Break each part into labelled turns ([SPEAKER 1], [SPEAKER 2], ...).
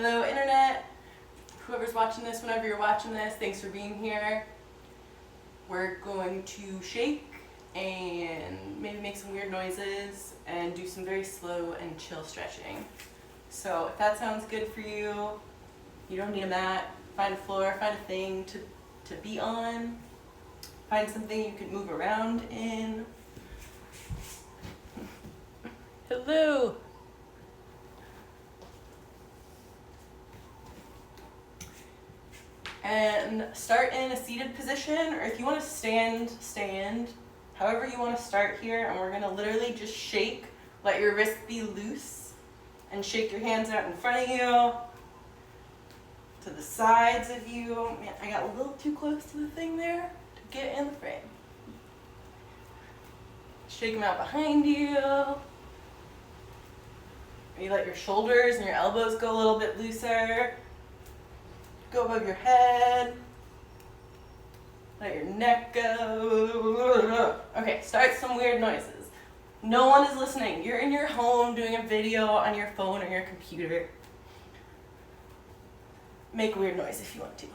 [SPEAKER 1] Hello internet, whoever's watching this, whenever you're watching this, thanks for being here. We're going to shake and maybe make some weird noises and do some very slow and chill stretching. So if that sounds good for you, you don't need a mat, find a floor, find a thing to be on, find something you can move around in. Hello! And start in a seated position, or if you want to stand. However you want to start here, and we're going to literally just shake, let your wrists be loose, and shake your hands out in front of you, to the sides of you. Man, I got a little too close to the thing there to get in the frame. Shake them out behind you. Maybe let your shoulders and your elbows go a little bit looser. Go above your head. Let your neck go. Okay, start some weird noises. No one is listening. You're in your home doing a video on your phone or your computer. Make a weird noise if you want to.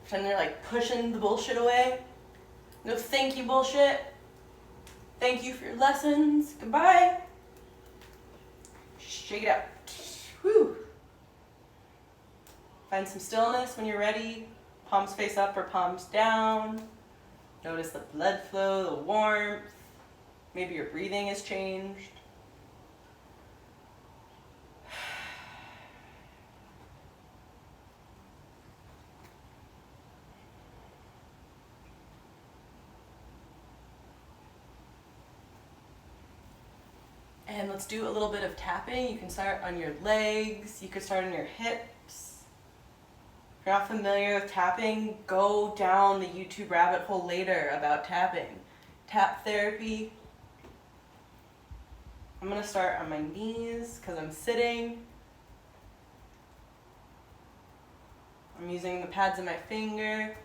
[SPEAKER 1] Pretend they're like pushing the bullshit away. No thank you bullshit. Thank you for your lessons. Goodbye. Shake it out. Whew. Find some stillness when you're ready. Palms face up or palms down. Notice the blood flow, the warmth. Maybe your breathing has changed. And let's do a little bit of tapping. You can start on your legs. You could start on your hips. If you're not familiar with tapping, go down the YouTube rabbit hole later about tapping. Tap therapy. I'm going to start on my knees because I'm sitting. I'm using the pads of my finger.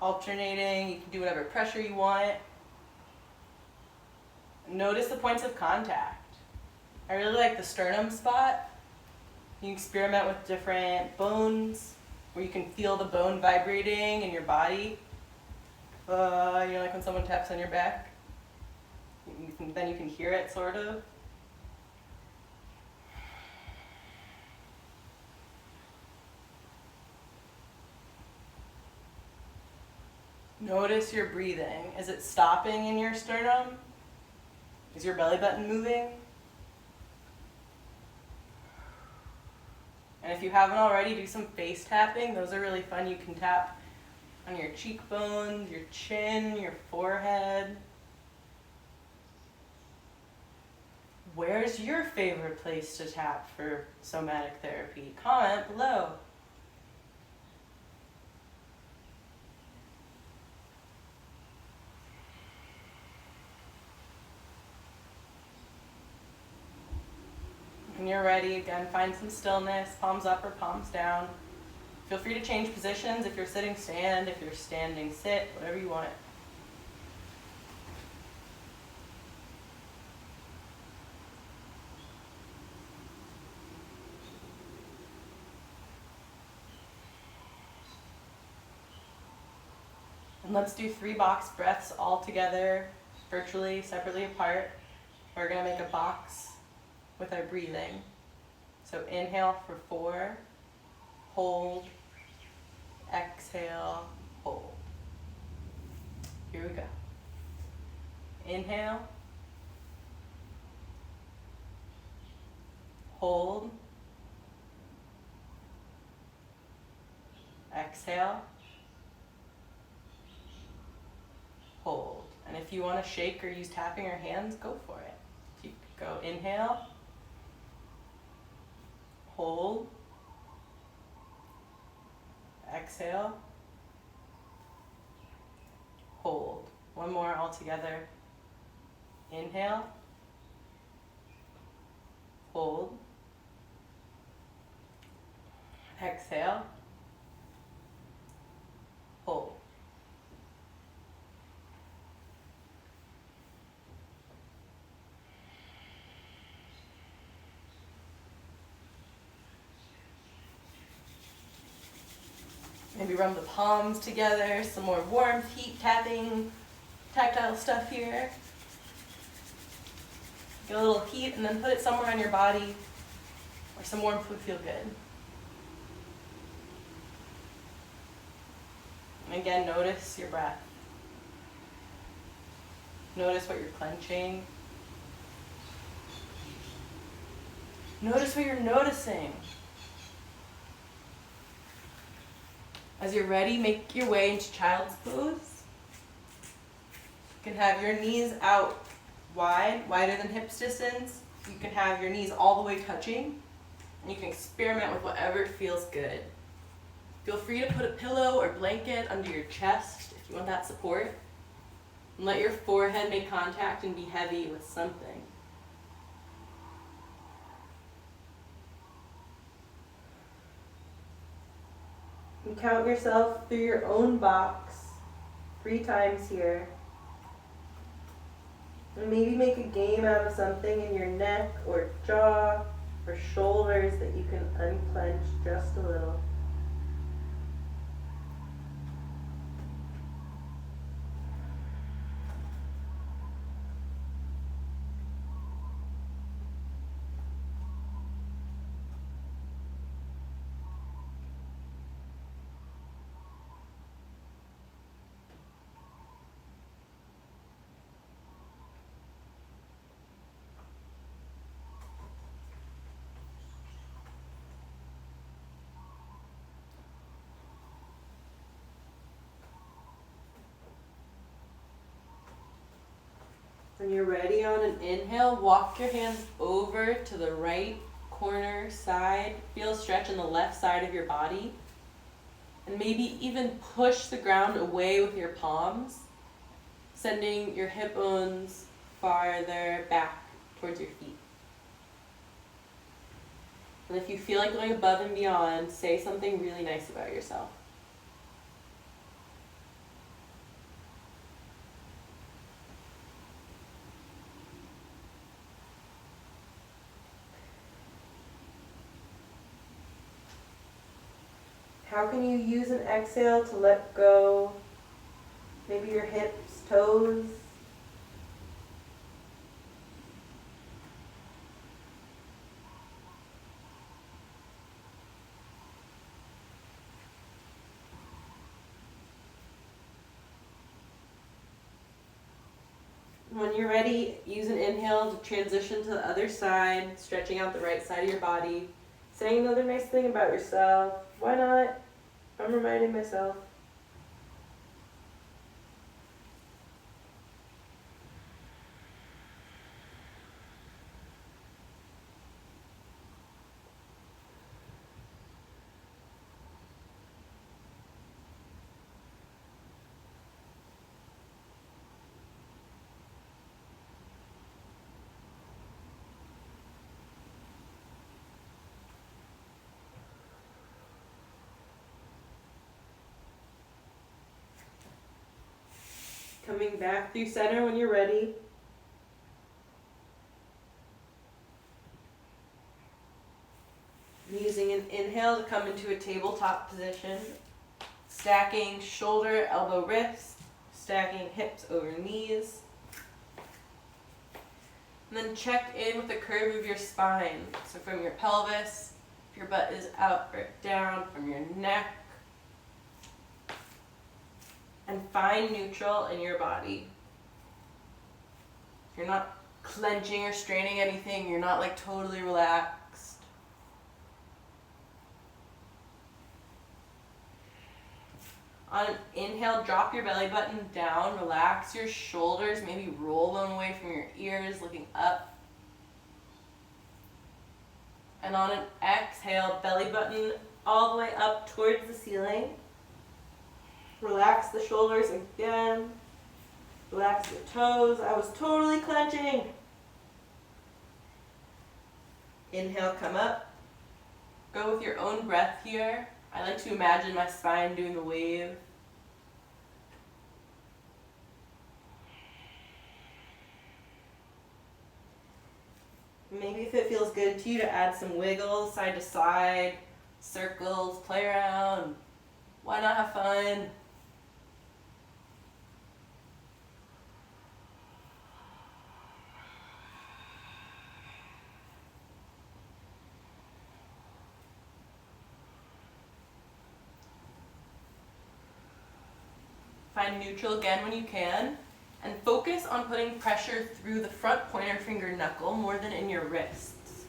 [SPEAKER 1] Alternating. You can do whatever pressure you want. Notice the points of contact. I really like the sternum spot. You can experiment with different bones where you can feel the bone vibrating in your body. You know, like when someone taps on your back. Then you can hear it, sort of. Notice your breathing. Is it stopping in your sternum? Is your belly button moving? And if you haven't already, do some face tapping. Those are really fun. You can tap on your cheekbones, your chin, your forehead. Where's your favorite place to tap for somatic therapy? Comment below. When you're ready, again, find some stillness, palms up or palms down. Feel free to change positions. If you're sitting, stand. If you're standing, sit, whatever you want. And let's do 3 box breaths all together, virtually, separately apart. We're going to make a box with our breathing. So inhale for 4, hold, exhale, hold. Here we go. Inhale, hold, exhale, hold. And if you want to shake or use tapping or hands, go for it. So you could go inhale, hold, exhale, hold. One more all together. Inhale, hold, Exhale. Hold. Maybe rub the palms together, some more warmth, heat, tapping, tactile stuff here. Get a little heat and then put it somewhere on your body where some warmth would feel good. And again, notice your breath. Notice what you're clenching. Notice what you're noticing. As you're ready, make your way into child's pose. You can have your knees out wide, wider than hips distance. You can have your knees all the way touching. And you can experiment with whatever feels good. Feel free to put a pillow or blanket under your chest if you want that support. And let your forehead make contact and be heavy with something. And count yourself through your own box 3 times here. And maybe make a game out of something in your neck or jaw or shoulders that you can unclench just a little. When you're ready on an inhale, walk your hands over to the right corner side. Feel a stretch in the left side of your body. And maybe even push the ground away with your palms, sending your hip bones farther back towards your feet. And if you feel like going above and beyond, say something really nice about yourself. How can you use an exhale to let go? Maybe your hips, toes. When you're ready, use an inhale to transition to the other side, stretching out the right side of your body, saying another nice thing about yourself. Why not? I'm reminding myself. Coming back through center when you're ready. Using an inhale to come into a tabletop position. Stacking shoulder, elbow, wrist. Stacking hips over knees. And then check in with the curve of your spine. So from your pelvis, if your butt is out or down, from your neck. And find neutral in your body. You're not clenching or straining anything. You're not like totally relaxed. On an inhale, drop your belly button down. Relax your shoulders. Maybe roll them away from your ears, looking up. And on an exhale, belly button all the way up towards the ceiling. Relax the shoulders again. Relax your toes. I was totally clenching. Inhale, come up. Go with your own breath here. I like to imagine my spine doing a wave. Maybe if it feels good to you to add some wiggles, side to side, circles, play around. Why not have fun? Find neutral again when you can, and focus on putting pressure through the front pointer finger knuckle more than in your wrists.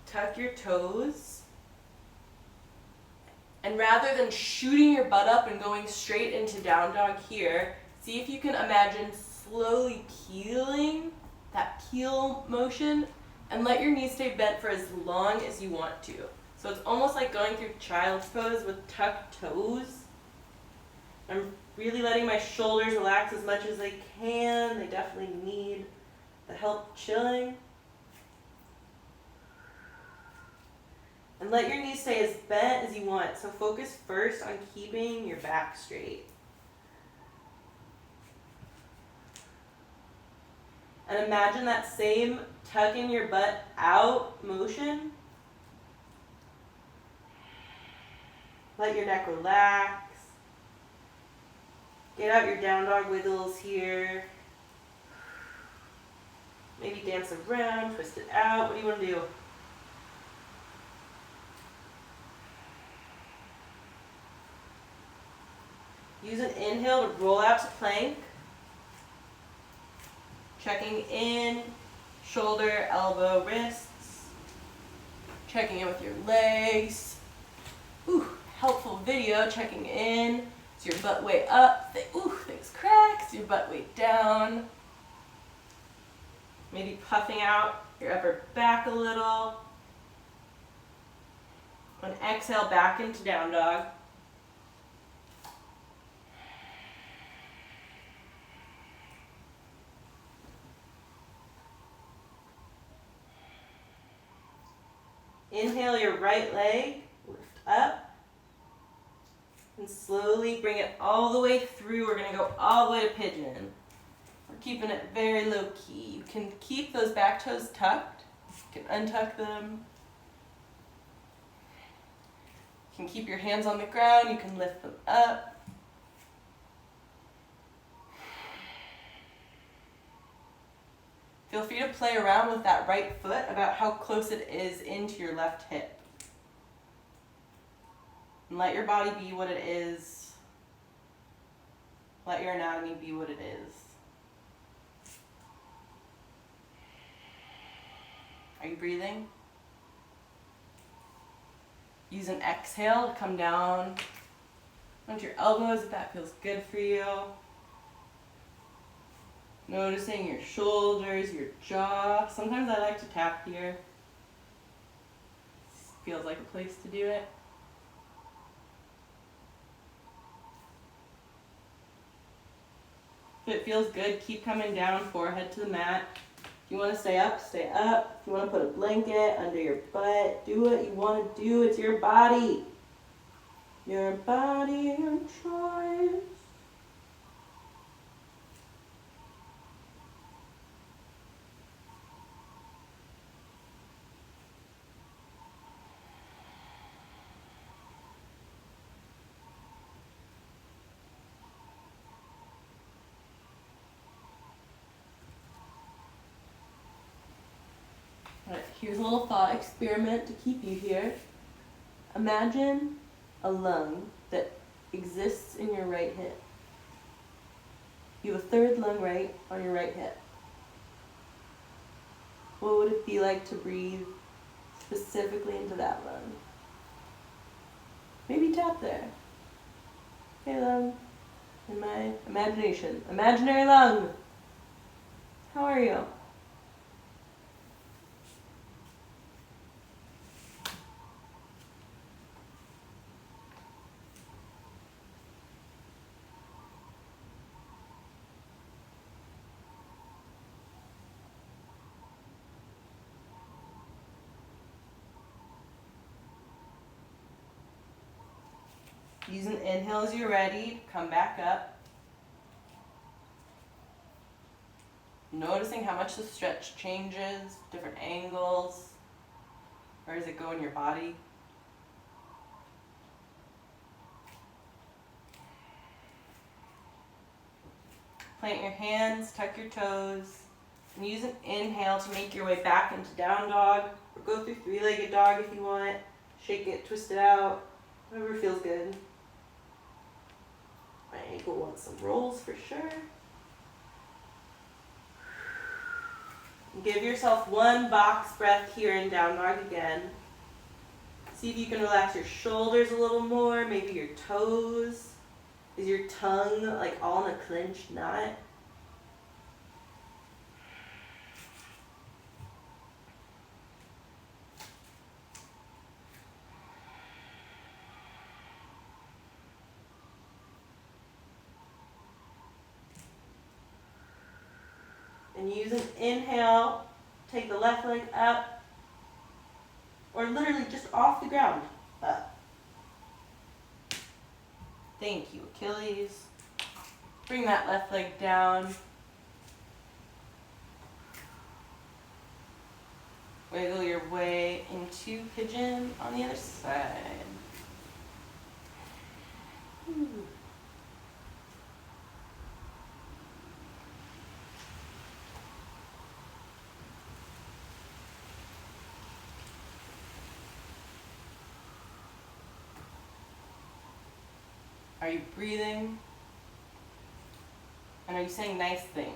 [SPEAKER 1] Tuck your toes, and rather than shooting your butt up and going straight into down dog here, see if you can imagine slowly peeling, that peel motion, and let your knees stay bent for as long as you want to. So it's almost like going through child's pose with tucked toes. I'm really letting my shoulders relax as much as they can. They definitely need the help chilling. And let your knees stay as bent as you want. So focus first on keeping your back straight. And imagine that same tucking your butt out motion. Let your neck relax. Get out your down dog wiggles here. Maybe dance around, twist it out. What do you want to do? Use an inhale to roll out to plank. Checking in, shoulder, elbow, wrists. Checking in with your legs. Ooh. Helpful video, checking in. Is your butt way up? Things crack. Is your butt way down? Maybe puffing out your upper back a little. And exhale back into down dog. Inhale your right leg, lift up. And slowly bring it all the way through. We're going to go all the way to pigeon. We're keeping it very low key. You can keep those back toes tucked. You can untuck them. You can keep your hands on the ground. You can lift them up. Feel free to play around with that right foot about how close it is into your left hip. And let your body be what it is. Let your anatomy be what it is. Are you breathing? Use an exhale to come down onto your elbows if that feels good for you. Noticing your shoulders, your jaw. Sometimes I like to tap here. Feels like a place to do it. If it feels good, keep coming down, forehead to the mat. If you want to stay up, stay up. If you want to put a blanket under your butt, do what you want to do. It's your body. Your body, your choice. Alright, here's a little thought experiment to keep you here. Imagine a lung that exists in your right hip. You have a third lung right on your right hip. What would it be like to breathe specifically into that lung? Maybe tap there. Hey lung, in my imagination. Imaginary lung. How are you? Use an inhale as you're ready. Come back up. Noticing how much the stretch changes, different angles. Where does it go in your body? Plant your hands, tuck your toes, and use an inhale to make your way back into down dog, or go through three-legged dog if you want. Shake it, twist it out, whatever feels good. My ankle wants some rolls for sure. Give yourself one box breath here in down dog again. See if you can relax your shoulders a little more, maybe your toes. Is your tongue like all in a clenched knot? And use an inhale, take the left leg up, or literally just off the ground, up. Thank you, Achilles. Bring that left leg down. Wiggle your way into pigeon on the other side. Ooh. Are you breathing? And are you saying nice things?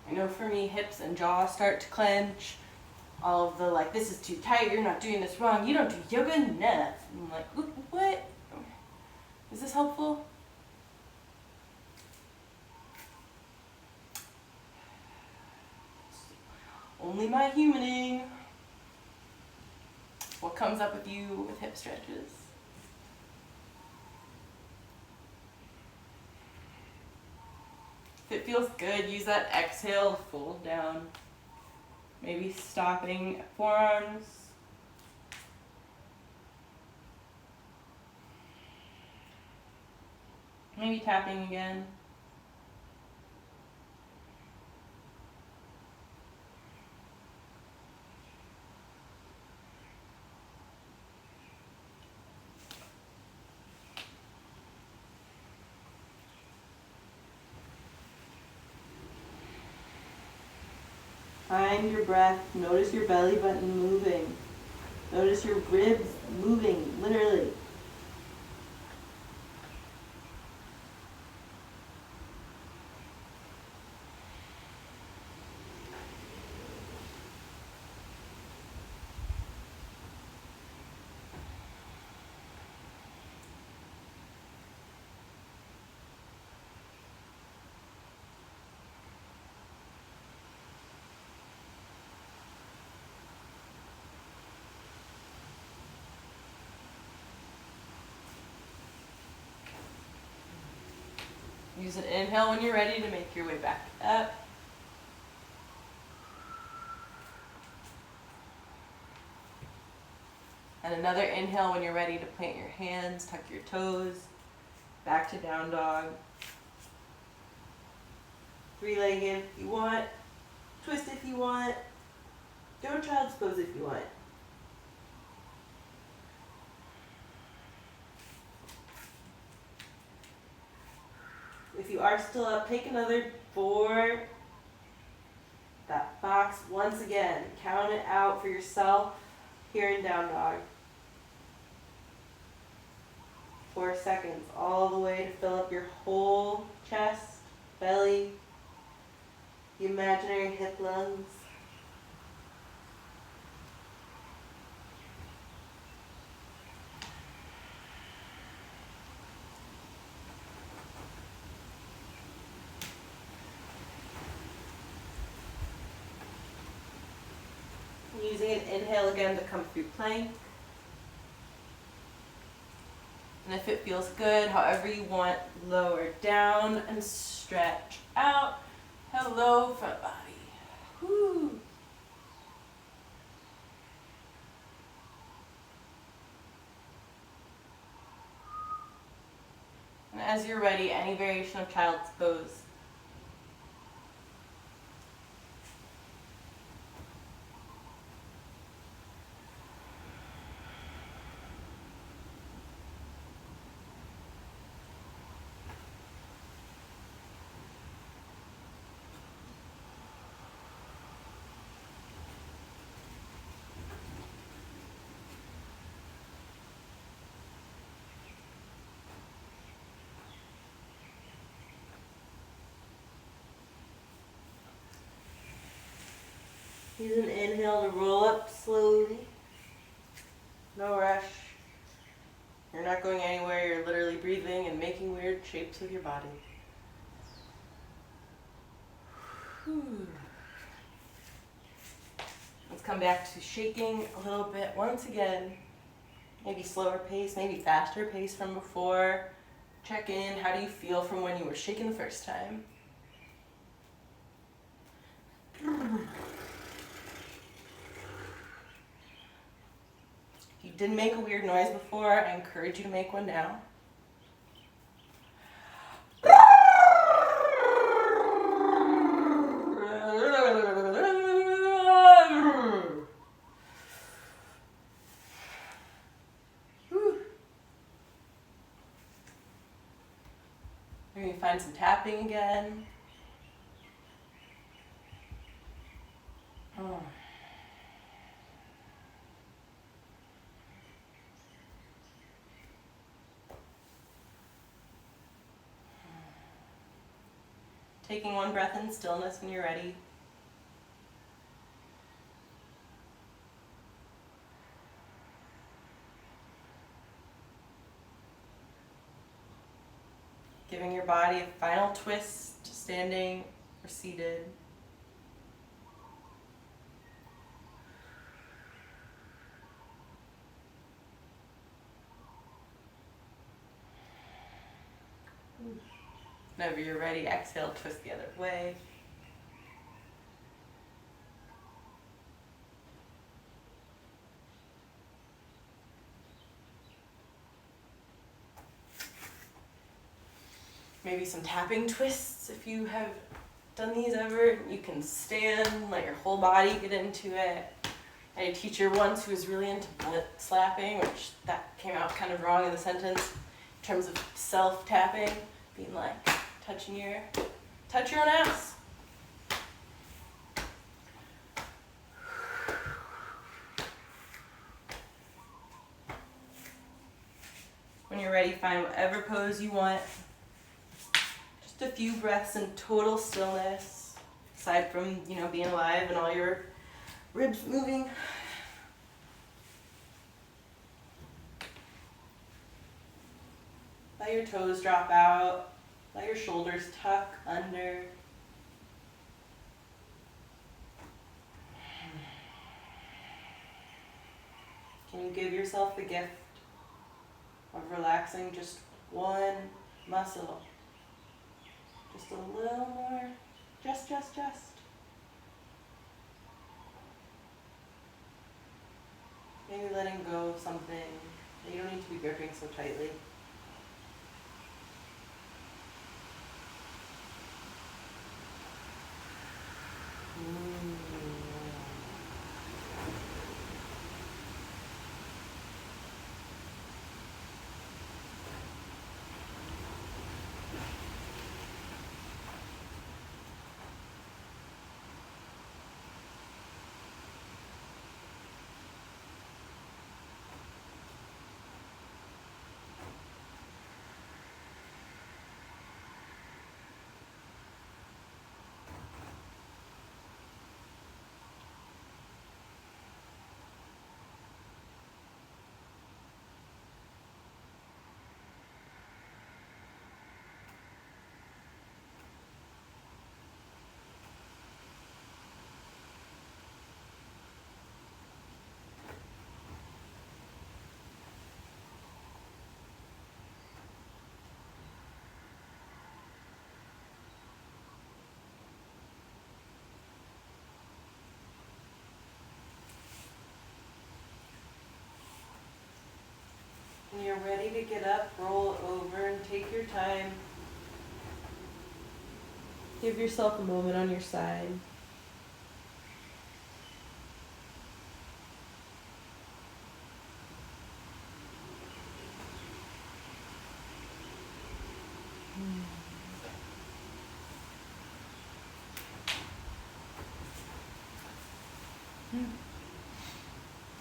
[SPEAKER 1] I know for me, hips and jaw start to clench. All of the like, this is too tight, you're not doing this wrong, you don't do yoga enough. And I'm like, what? Is this helpful? Only my humaning. What comes up with you with hip stretches? If it feels good, use that exhale to fold down. Maybe stopping at forearms. Maybe tapping again. Find your breath. Notice your belly button moving. Notice your ribs moving, literally. Use an inhale when you're ready to make your way back up. And another inhale when you're ready to plant your hands, tuck your toes, back to down dog. Three-legged if you want, twist if you want, go child's pose if you want. If you are still up, take another 4. That box once again. Count it out for yourself here in down dog. 4 seconds all the way to fill up your whole chest, belly, the imaginary hip lungs. Using an inhale again to come through plank. And if it feels good, however you want, lower down and stretch out. Hello, front body. Woo. As you're ready, any variation of child's pose. Use an inhale to roll up slowly. No rush. You're not going anywhere. You're literally breathing and making weird shapes with your body. Whew. Let's come back to shaking a little bit once again. Maybe slower pace, maybe faster pace from before. Check in. How do you feel from when you were shaking the first time? If you didn't make a weird noise before, I encourage you to make one now. Maybe find some tapping again. Taking one breath in stillness when you're ready. Giving your body a final twist, standing or seated. Whenever you're ready, exhale, twist the other way. Maybe some tapping twists if you have done these ever. You can stand, let your whole body get into it. I had a teacher once who was really into butt slapping, which that came out kind of wrong in the sentence in terms of self-tapping, being like, touch your own ass. When you're ready, find whatever pose you want. Just a few breaths in total stillness, aside from, being alive and all your ribs moving. Let your toes drop out. Let your shoulders tuck under. Can you give yourself the gift of relaxing just one muscle? Just a little more. Just. Maybe letting go of something that you don't need to be gripping so tightly. When you're ready to get up, roll over and take your time. Give yourself a moment on your side.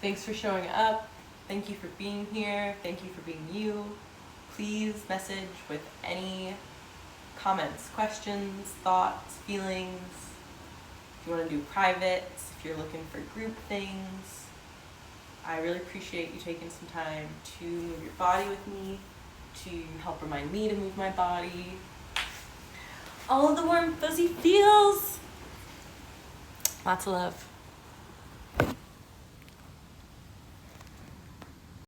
[SPEAKER 1] Thanks for showing up. Thank you for being here. Thank you for being you. Please message with any comments, questions, thoughts, feelings. If you want to do privates, if you're looking for group things. I really appreciate you taking some time to move your body with me, to help remind me to move my body. All of the warm, fuzzy feels. Lots of love.